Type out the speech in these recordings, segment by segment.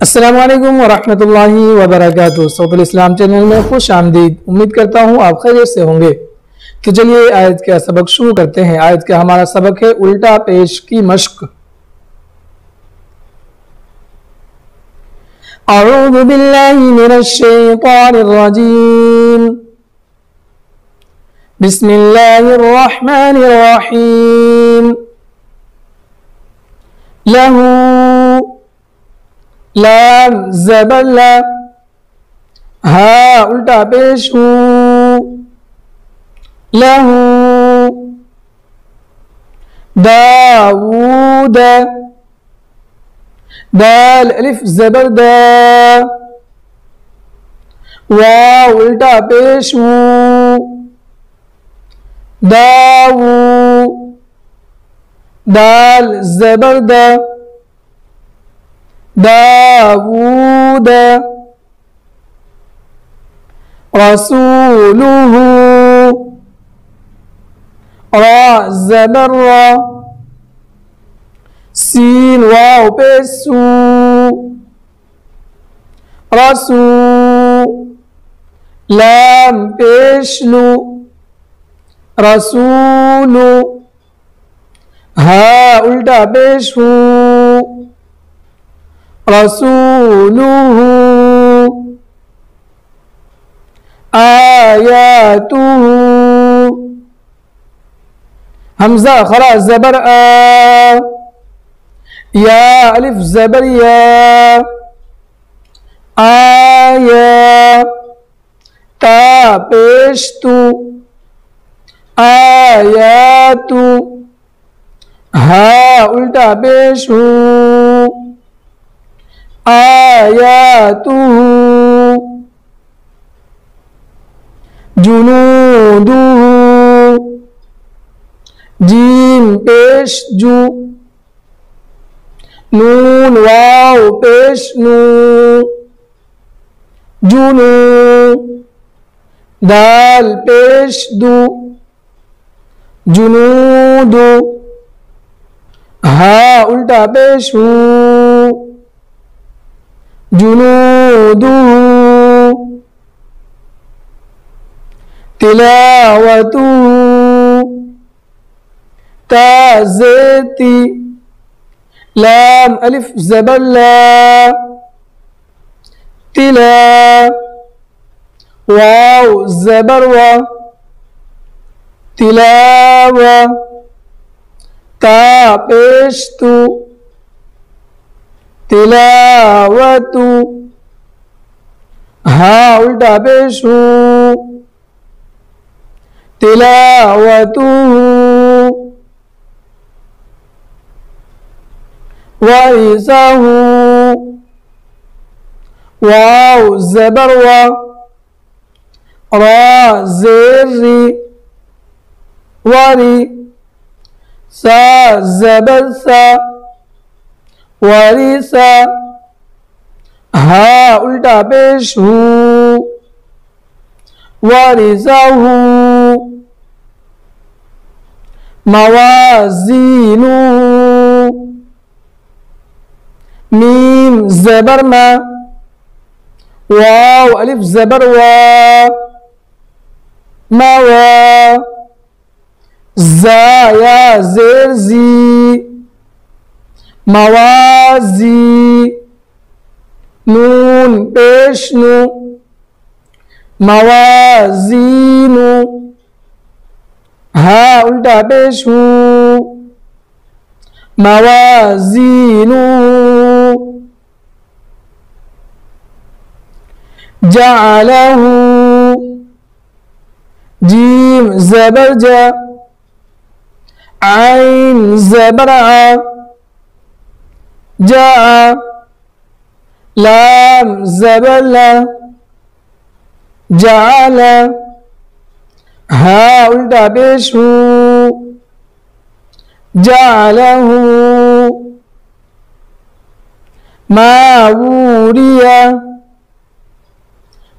السلام علیکم ورحمۃ اللہ وبرکاتہ۔ صوت الاسلام چینل میں خوش آمدید۔ امید کرتا ہوں آپ خیریت سے ہوں گے۔ تو چلیے آیت کا سبق شروع کرتے ہیں۔ آیت کا ہمارا سبق ہے الٹاپیش کی مشق۔ اعوذ باللہ من الشیطان الرجیم، بسم اللہ الرحمن الرحیم۔ لہو لام زبر لا، ہا الٹا پیش ہو، لہو داود، دال الف زبر دا، واو الٹا پیش ہو، داو، دال زبر دا، داود، رسولہ، را زبر را، سین واو پیسو، رسو، لام پیشلو، رسولو، ہا الٹا پیشو، رسولہ، آیاتہ، حمزہ خرا زبر آ، یا الف زبر یا، آیا، تا پیش تو، آیاتو، ہا الٹا پیش ہو، آیاتہ، جنودہ، جیم پیش جو، نون واو پیش نو، جنو، دال پیش دو، جنود، ہا الٹا پیش ہو، جنودہ، تلاوتہ، تا زیتی، لام الف زبر لا، تلا، واو زبر وا، تلاوہ، تا پیش تو، تلاوت، ہا الٹا پیش ہو، تلاوت، ورثہ، واو زبر وا، را زیر ری، وری، سا زبر سا، ورثہ، ہا الٹا پیش ہو، ورثہ، موازین، میم زبر ما، واو الف زبر وا، موا، زا یا زیر زی، موازی، نون پیش نو، موازین، ہا الٹا پیش ہو، موازین، جعلہ، جیم زبر جا، عین زبر ع، جاء، لام زبر لا، جعل، ہا الٹا پیش ہو، جعلہ، ما وریا،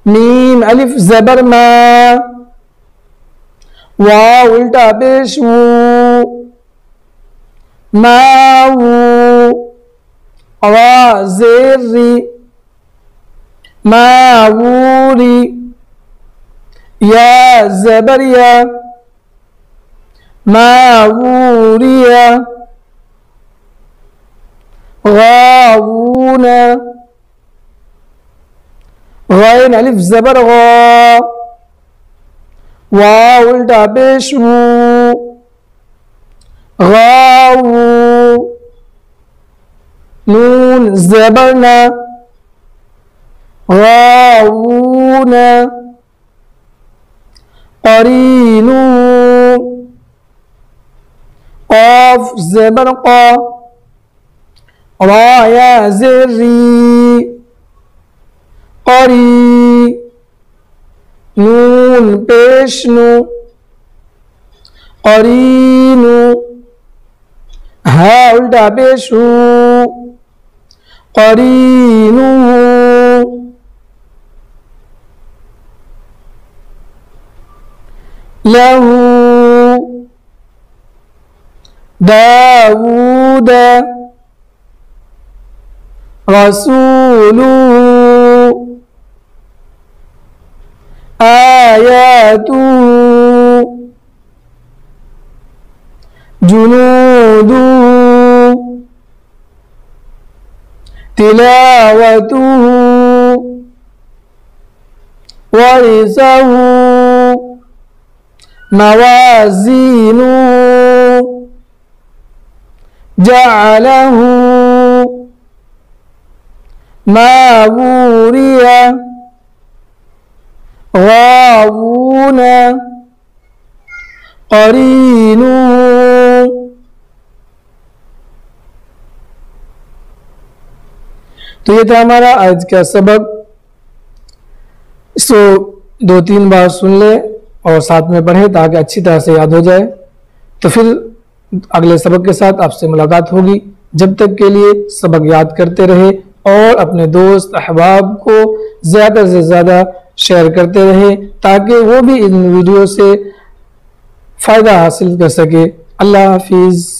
میم الف زبر ما، واو الٹا پیش ہو، ماو، وزری معوری یا زبر یا معوریا غاوون غین الف زبر غا واو الٹاپیش غاو نون زبر نا غاوون قرین قاف زبر قا را یا زری قری نون پیش نو قرین ہا الٹا پیش قرین له داود رسول آیات جنود تلاوت ورثه موازین جعله معوریا غاوون قرین تو یہ تھا ہمارا آج کا سبق. اس کو 2-3 بار سن لیں اور ساتھ میں پڑھیں تاکہ اچھی طرح سے یاد ہو جائے. تو پھر اگلے سبق کے ساتھ آپ سے ملاقات ہوگی. جب تک کے لیے سبق یاد کرتے رہے اور اپنے دوست احباب کو زیادہ سے زیادہ شیئر کرتے رہے تاکہ وہ بھی ان ویڈیو سے فائدہ حاصل کر سکے. اللہ حافظ.